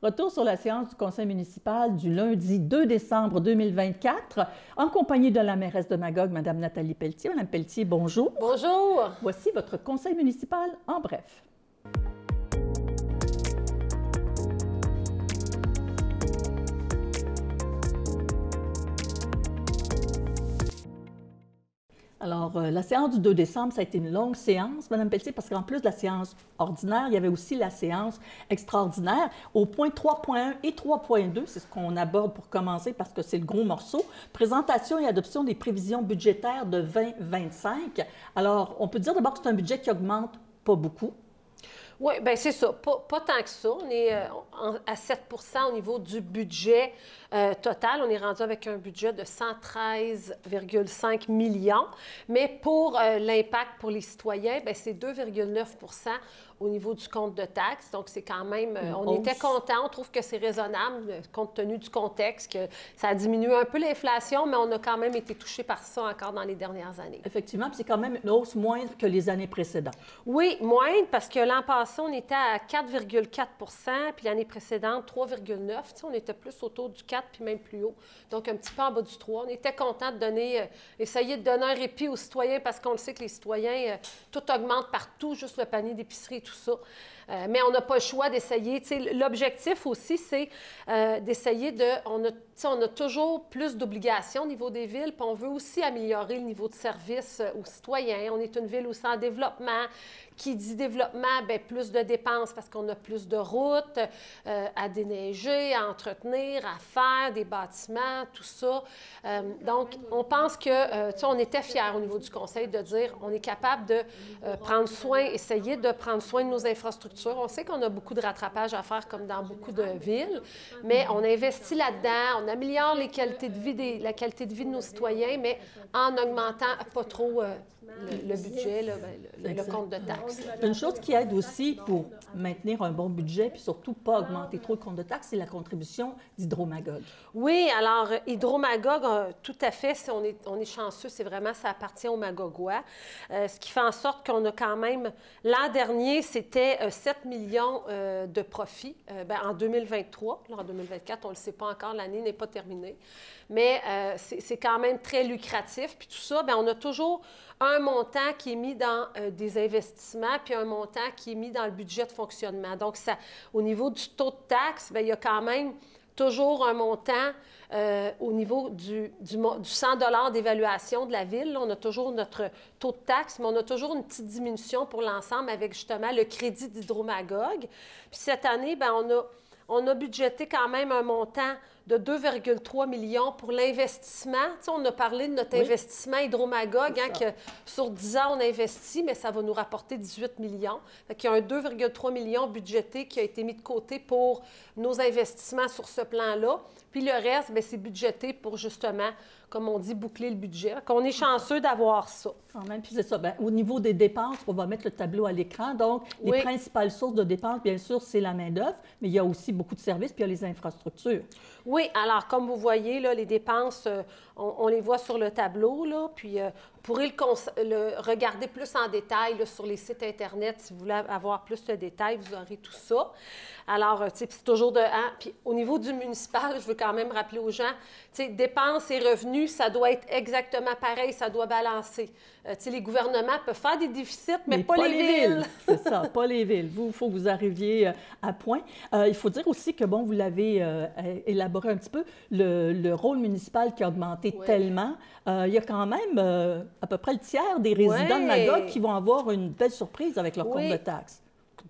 Retour sur la séance du conseil municipal du lundi 2 décembre 2024, en compagnie de la mairesse de Magog, Mme Nathalie Pelletier. Mme Pelletier, bonjour. Bonjour. Voici votre conseil municipal en bref. Alors, la séance du 2 décembre, ça a été une longue séance, Mme Pelletier, parce qu'en plus de la séance ordinaire, il y avait aussi la séance extraordinaire. Au point 3.1 et 3.2, c'est ce qu'on aborde pour commencer parce que c'est le gros morceau. Présentation et adoption des prévisions budgétaires de 2025. Alors, on peut dire d'abord que c'est un budget qui augmente pas beaucoup. Oui, bien c'est ça. Pas tant que ça. On est à 7 au niveau du budget total. On est rendu avec un budget de 113,5 millions. Mais pour l'impact pour les citoyens, bien, c'est 2,9 au niveau du compte de taxes. Donc, c'est quand même... on était contents. On trouve que c'est raisonnable, compte tenu du contexte, que ça a diminué un peu l'inflation, mais on a quand même été touché par ça encore dans les dernières années. Effectivement, puis c'est quand même une hausse moindre que les années précédentes. Oui, moindre, parce que l'an passé, on était à 4,4 puis l'année précédente, 3,9 on était plus autour du 4 puis même plus haut. Donc, un petit peu en bas du 3. On était content de donner, essayer de donner un répit aux citoyens parce qu'on le sait que les citoyens, tout augmente partout, juste le panier d'épicerie et tout ça. Mais on n'a pas le choix d'essayer. L'objectif aussi, c'est d'essayer de... On a toujours plus d'obligations au niveau des villes, puis on veut aussi améliorer le niveau de service aux citoyens. On est une ville aussi en développement. Qui dit développement, bien, plus de dépenses parce qu'on a plus de routes à déneiger, à entretenir, à faire, des bâtiments, tout ça. Donc, on pense que, on était fiers au niveau du conseil de dire on est capable de prendre soin, essayer de prendre soin de nos infrastructures. On sait qu'on a beaucoup de rattrapage à faire comme dans beaucoup de villes, mais on investit là-dedans, on améliore la qualité de vie de nos citoyens, mais en augmentant pas trop le budget, le compte de taxes. Une chose qui aide aussi pour maintenir un bon budget, puis surtout pas augmenter trop le compte de taxes, c'est la contribution d'Hydro-Magog. Oui, alors Hydro-Magog, tout à fait, on est chanceux, c'est vraiment, ça appartient aux Magogois. Ce qui fait en sorte qu'on a quand même, l'an dernier, c'était 7 millions de profits en 2023. Là, en 2024, on ne le sait pas encore, l'année n'est pas terminée. Mais c'est quand même très lucratif. Puis tout ça, bien, on a toujours un montant qui est mis dans des investissements, puis un montant qui est mis dans le budget de fonctionnement. Donc, ça, au niveau du taux de taxe, bien, il y a quand même toujours un montant au niveau du 100 $ d'évaluation de la ville. Là, on a toujours notre taux de taxe, mais on a toujours une petite diminution pour l'ensemble avec justement le crédit d'Hydro-Magog. Puis cette année, bien, on a budgété quand même un montant de 2,3 millions pour l'investissement. Tu sais, on a parlé de notre investissement Hydro-Magog, que sur 10 ans, on investit, mais ça va nous rapporter 18 millions. Il y a un 2,3 millions budgété qui a été mis de côté pour nos investissements sur ce plan-là. Puis le reste, bien, c'est budgété pour justement, comme on dit, boucler le budget. On est chanceux d'avoir ça. Quand même, puis c'est ça. Bien, au niveau des dépenses, on va mettre le tableau à l'écran. Donc, les principales sources de dépenses, bien sûr, c'est la main-d'œuvre, mais il y a aussi beaucoup de services, puis il y a les infrastructures. Oui, alors comme vous voyez, là, les dépenses, on les voit sur le tableau, là, puis vous pourrez le regarder plus en détail là, sur les sites Internet. Si vous voulez avoir plus de détails, vous aurez tout ça. Alors, tu sais, c'est toujours de... Puis au niveau du municipal, je veux quand même rappeler aux gens, tu sais, dépenses et revenus, ça doit être exactement pareil, ça doit balancer. Tu sais, les gouvernements peuvent faire des déficits, mais pas les villes. C'est ça, pas les villes. Vous, il faut que vous arriviez à point. Il faut dire aussi que, bon, vous l'avez élaboré un petit peu, le rôle municipal qui a augmenté tellement. Il y a quand même à peu près le tiers des résidents de Magog qui vont avoir une belle surprise avec leur compte de taxes.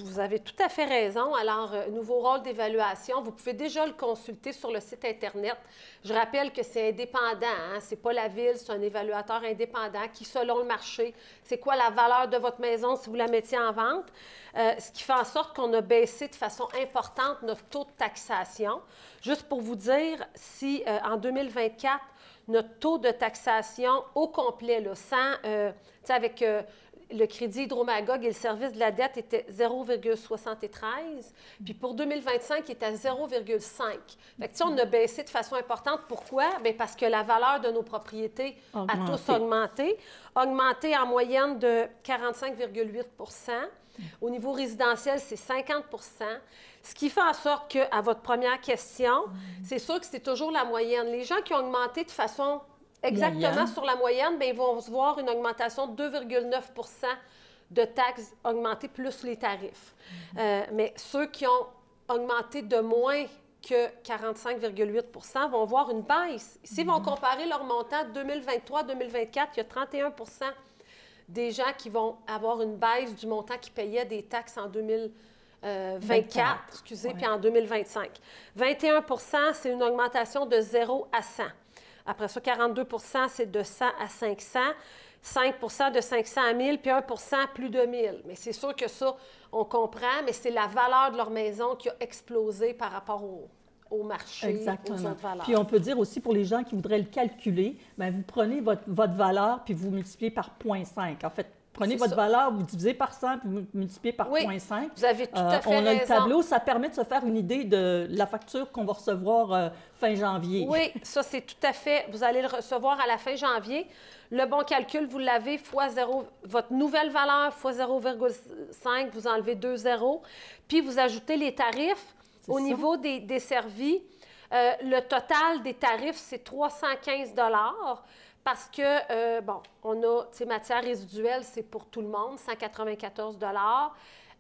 Vous avez tout à fait raison. Alors, nouveau rôle d'évaluation, vous pouvez déjà le consulter sur le site Internet. Je rappelle que c'est indépendant, hein? Ce n'est pas la ville, c'est un évaluateur indépendant qui, selon le marché, c'est quoi la valeur de votre maison si vous la mettiez en vente. Ce qui fait en sorte qu'on a baissé de façon importante notre taux de taxation. Juste pour vous dire, si en 2024, notre taux de taxation au complet, là, sans, avec le crédit Hydro-Magog et le service de la dette était 0,73. Puis pour 2025, il est à 0,5. Fait que, on a baissé de façon importante. Pourquoi? Bien, parce que la valeur de nos propriétés a tous augmenté en moyenne de 45,8 %. Au niveau résidentiel, c'est 50 %. Ce qui fait en sorte qu'à votre première question, c'est sûr que c'est toujours la moyenne. Les gens qui ont augmenté de façon exactement sur la moyenne, bien, ils vont voir une augmentation de 2,9 % de taxes augmentées plus les tarifs. Mais ceux qui ont augmenté de moins que 45,8 % vont voir une baisse. S'ils vont comparer leur montant 2023-2024, il y a 31 % des gens qui vont avoir une baisse du montant qu'ils payaient des taxes en 2024, puis en 2025. 21 % c'est une augmentation de 0 à 100. Après ça, 42 % c'est de 100 à 500. 5 % de 500 à 1000, puis 1 % plus de 1000. Mais c'est sûr que ça, on comprend, mais c'est la valeur de leur maison qui a explosé par rapport au marché, exactement, aux autres valeurs. Puis on peut dire aussi pour les gens qui voudraient le calculer, bien, vous prenez votre valeur puis vous multipliez par 0,5. En fait, prenez votre valeur, vous divisez par 100 puis vous multipliez par 0,5. Vous avez tout à fait on a raison. le tableau, ça permet de se faire une idée de la facture qu'on va recevoir fin janvier. Oui, ça c'est tout à fait. Vous allez le recevoir à la fin janvier. Le bon calcul, vous l'avez fois 0, votre nouvelle valeur fois 0,5, vous enlevez 2 zéros, puis vous ajoutez les tarifs. Au niveau des desservis, le total des tarifs, c'est 315 $ parce que, bon, on a, tu sais, matières résiduelles, c'est pour tout le monde, 194 $.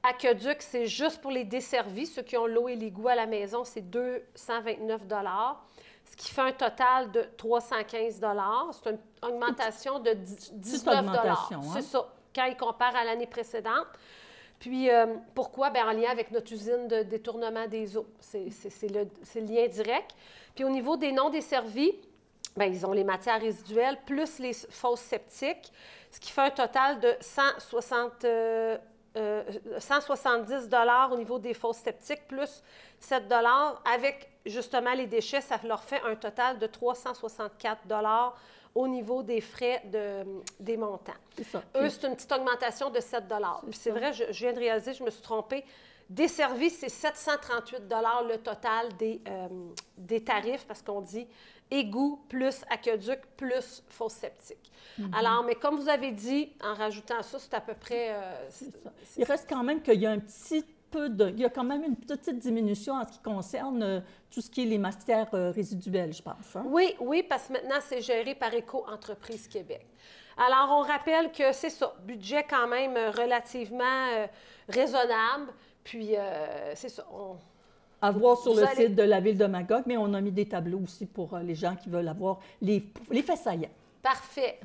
Aqueduc, c'est juste pour les desservis. Ceux qui ont l'eau et l'égout à la maison, c'est 229 $, ce qui fait un total de 315 $. C'est une augmentation de 19 $. C'est ça, quand ils comparent à l'année précédente. Puis, pourquoi? Bien, en lien avec notre usine de détournement des eaux. C'est le lien direct. Puis, au niveau des non desservis, bien, ils ont les matières résiduelles plus les fosses septiques, ce qui fait un total de 170 $ au niveau des fosses septiques, plus 7 $ avec, justement, les déchets. Ça leur fait un total de 364 $ au niveau des frais des montants. Eux, c'est une petite augmentation de 7 $. Puis c'est vrai, je viens de réaliser, je me suis trompée. Desservis, c'est 738 $ le total des tarifs, parce qu'on dit égout plus aqueduc plus fosse septique. Alors, mais comme vous avez dit, en rajoutant ça, c'est à peu près... Il reste quand même qu'il y a un petit peu il y a quand même une petite diminution en ce qui concerne tout ce qui est les matières résiduelles, je pense. Hein? Oui, oui, parce que maintenant, c'est géré par Éco-Entreprise Québec. Alors, on rappelle que c'est ça, budget quand même relativement raisonnable, puis c'est ça. À voir sur le site de la Ville de Magog, mais on a mis des tableaux aussi pour les gens qui veulent avoir les faits saillants. Parfait.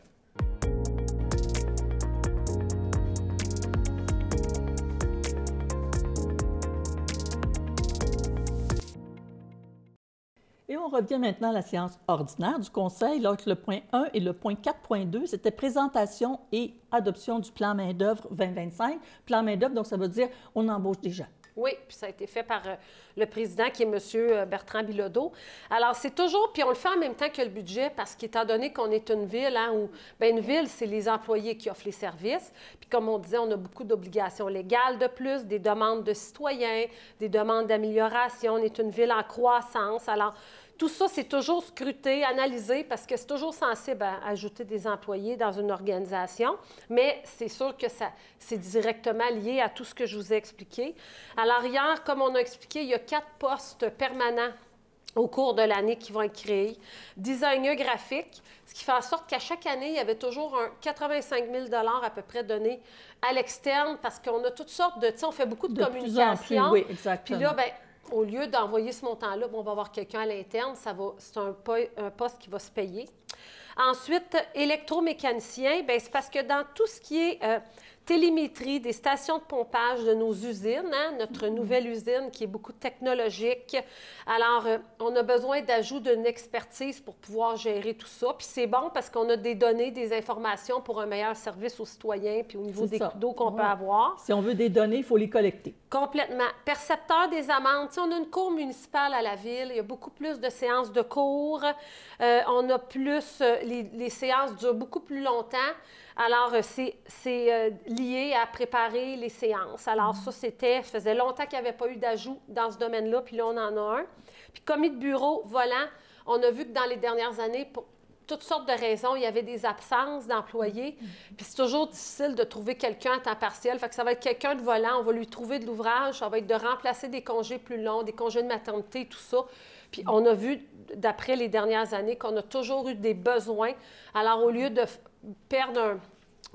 Et on revient maintenant à la séance ordinaire du Conseil. Donc, le point 1 et le point 4.2, c'était présentation et adoption du plan main-d'œuvre 2025. Plan main-d'œuvre, donc ça veut dire on embauche des gens. Oui, puis ça a été fait par le président qui est M. Bertrand Bilodeau. Alors, c'est toujours, puis on le fait en même temps que le budget, parce qu'étant donné qu'on est une ville, hein, où, bien, une ville, c'est les employés qui offrent les services. Puis comme on disait, on a beaucoup d'obligations légales de plus, des demandes de citoyens, des demandes d'amélioration. On est une ville en croissance. Alors, tout ça, c'est toujours scruté, analysé, parce que c'est toujours sensible à ajouter des employés dans une organisation, mais c'est sûr que c'est directement lié à tout ce que je vous ai expliqué. Alors, hier, comme on a expliqué, il y a 4 postes permanents au cours de l'année qui vont être créés. Designer graphique, ce qui fait en sorte qu'à chaque année, il y avait toujours un 85 000 $ à peu près donné à l'externe, parce qu'on a toutes sortes de... Tu sais, on fait beaucoup de communication. Plus en plus, oui, exactement. Puis là, bien, au lieu d'envoyer ce montant-là, on va avoir quelqu'un à l'interne, c'est un poste qui va se payer. Ensuite, électromécanicien, bien, c'est parce que dans tout ce qui est télémétrie, des stations de pompage de nos usines, hein, notre nouvelle usine qui est beaucoup technologique, alors on a besoin d'ajout d'une expertise pour pouvoir gérer tout ça. Puis c'est bon parce qu'on a des données, des informations pour un meilleur service aux citoyens, puis au niveau des coûts d'eau qu'on peut avoir. Si on veut des données, il faut les collecter. Complètement. Percepteur des amendes. Tu sais, on a une cour municipale à la ville. Il y a beaucoup plus de séances de cours. On a plus... les séances durent beaucoup plus longtemps. Alors, c'est lié à préparer les séances. Alors, ça faisait longtemps qu'il n'y avait pas eu d'ajout dans ce domaine-là, puis là, on en a un. Puis, commis de bureau volant, on a vu que dans les dernières années, toutes sortes de raisons. Il y avait des absences d'employés. Puis c'est toujours difficile de trouver quelqu'un à temps partiel. Fait que ça va être quelqu'un de volant. On va lui trouver de l'ouvrage. Ça va être de remplacer des congés plus longs, des congés de maternité, tout ça. Puis on a vu, d'après les dernières années, qu'on a toujours eu des besoins. Alors, au lieu de perdre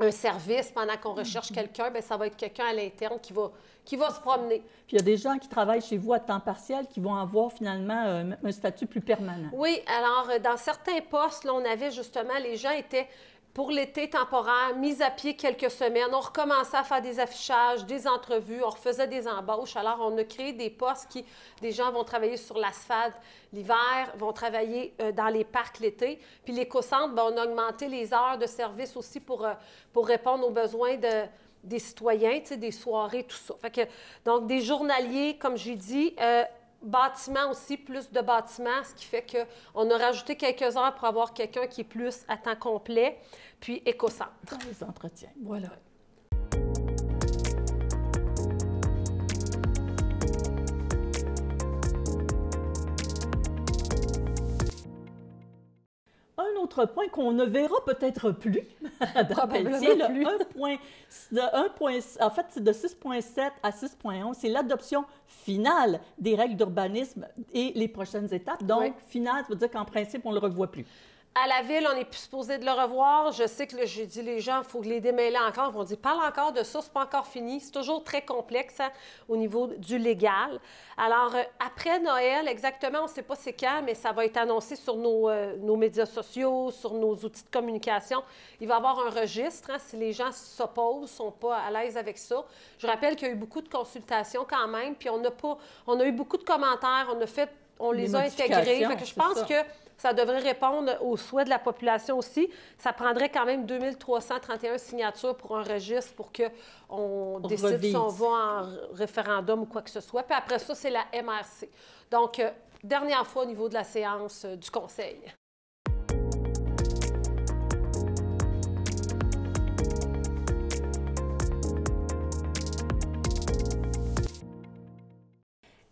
un service pendant qu'on recherche quelqu'un, bien, ça va être quelqu'un à l'interne qui va se promener. Puis il y a des gens qui travaillent chez vous à temps partiel qui vont avoir finalement un statut plus permanent. Oui, alors dans certains postes, là, on avait justement, les gens étaient pour l'été temporaire, mis à pied quelques semaines. On recommençait à faire des affichages, des entrevues, on refaisait des embauches. Alors, on a créé des postes qui, des gens vont travailler sur l'asphalte l'hiver, vont travailler dans les parcs l'été. Puis l'éco-centre, bien, on a augmenté les heures de service aussi pour répondre aux besoins des citoyens, tu sais, des soirées, tout ça. Fait que, donc, des journaliers, comme j'ai dit, bâtiments aussi, plus de bâtiments, ce qui fait qu'on a rajouté quelques heures pour avoir quelqu'un qui est plus à temps complet, puis éco-centre. Dans les entretiens, voilà. Un autre point qu'on ne verra peut-être plus, Probablement en fait, c'est de 6.7 à 6.11, c'est l'adoption finale des règles d'urbanisme et les prochaines étapes. Donc, oui. finale, ça veut dire qu'en principe, on ne le revoit plus. À la ville, on n'est plus supposé de le revoir. Je sais que là, j'ai dit les gens, il faut les démêler encore. Ils vont dire, parle encore de ça, c'est pas encore fini. C'est toujours très complexe hein, au niveau du légal. Alors, après Noël, exactement, on ne sait pas c'est quand, mais ça va être annoncé sur nos médias sociaux, sur nos outils de communication. Il va y avoir un registre hein, si les gens s'opposent, ne sont pas à l'aise avec ça. Je rappelle qu'il y a eu beaucoup de consultations quand même, puis on a eu beaucoup de commentaires, on les a intégrés. Fait que je pense que ça devrait répondre aux souhaits de la population aussi. Ça prendrait quand même 2331 signatures pour un registre pour qu'on décide si on va en référendum ou quoi que ce soit. Puis après ça, c'est la MRC. Donc, dernière fois au niveau de la séance du Conseil.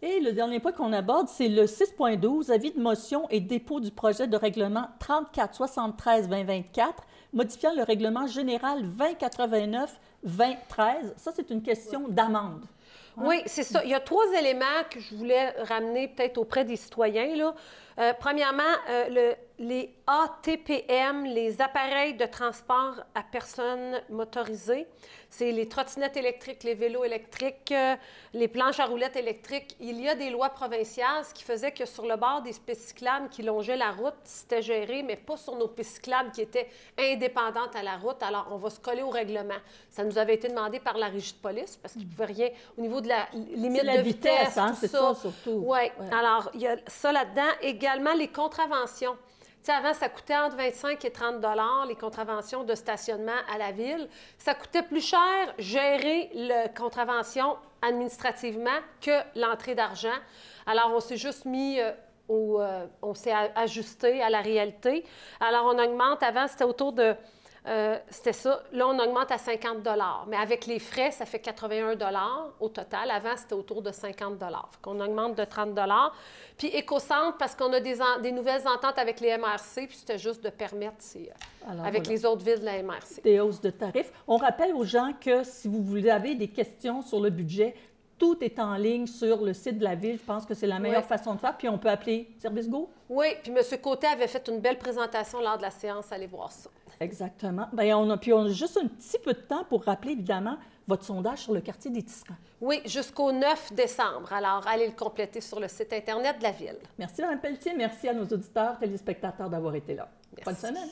Et le dernier point qu'on aborde, c'est le 6.12, avis de motion et dépôt du projet de règlement 3473-2024, modifiant le règlement général 2089-2013. Ça, c'est une question d'amende. Hein? Oui, c'est ça. Il y a 3 éléments que je voulais ramener peut-être auprès des citoyens, là. Premièrement, les ATPM, les appareils de transport à personnes motorisées, c'est les trottinettes électriques, les vélos électriques, les planches à roulettes électriques. Il y a des lois provinciales, ce qui faisait que sur le bord des pistes cyclables qui longeaient la route, c'était géré, mais pas sur nos pistes cyclables qui étaient indépendantes à la route. Alors, on va se coller au règlement. Ça nous avait été demandé par la régie de police parce qu'ils ne pouvaient rien au niveau de la limite de vitesse, hein, c'est ça surtout. Oui. Ouais. Alors, il y a ça là-dedans. Également, les contraventions. Tu sais, avant, ça coûtait entre 25 et 30 $ les contraventions de stationnement à la ville. Ça coûtait plus cher gérer la contravention administrativement que l'entrée d'argent. Alors, on s'est juste mis... on s'est ajusté à la réalité. Alors, on augmente. Avant, c'était autour de... c'était ça. Là, on augmente à 50 $. Mais avec les frais, ça fait 81 $ au total. Avant, c'était autour de 50 $. Fait qu'on augmente de 30 $. Puis éco-centre, parce qu'on a des nouvelles ententes avec les MRC, puis c'était juste de permettre avec les autres villes de la MRC. Des hausses de tarifs. On rappelle aux gens que si vous avez des questions sur le budget, tout est en ligne sur le site de la Ville. Je pense que c'est la meilleure façon de faire. Puis on peut appeler Service Go. Oui, puis M. Côté avait fait une belle présentation lors de la séance. Allez voir ça. Exactement. Bien, on a juste un petit peu de temps pour rappeler, évidemment, votre sondage sur le quartier des Tisserands. Oui, jusqu'au 9 décembre. Alors, allez le compléter sur le site Internet de la Ville. Merci, Mme Pelletier. Merci à nos auditeurs, téléspectateurs d'avoir été là. Merci. Bonne semaine.